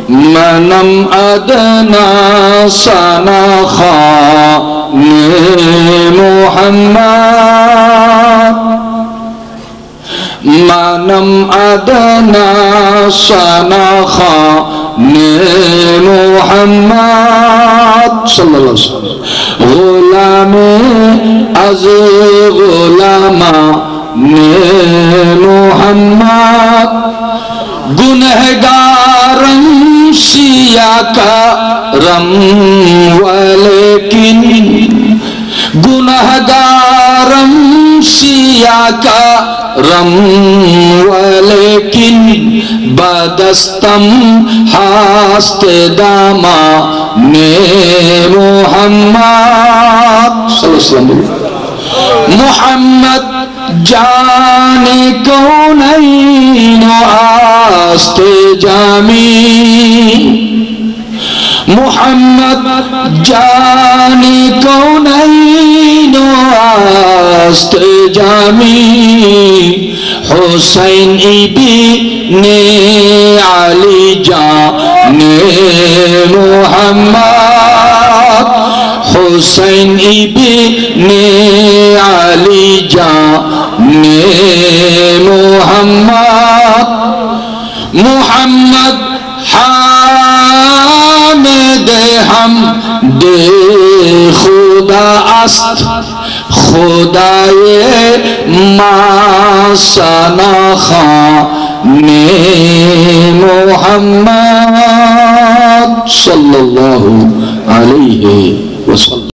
منم أدنى سنخا محمد منم أدنى سنخا محمد صلى الله عليه وسلم غلام از غلاما محمد गुनहगारम सिया का रम वलेकिन गुनहगारम सिया का रम वलेकिन बदस्तम हास्ते दामा ने मोहम्मद मोहम्मद जाने कौनैन आस्ते जामी मोहम्मद जाने कौनैन आस्ते जामी हुसैन इब्ने अली जाने मोहम्मद हुसैन इब्ने अली जाने मोहम्मद मोहम्मद हामिद हम दे खुदा अस्त खुदाए मासना खाने मोहम्मद सल्लल्लाहु अलैहि वसल्लम।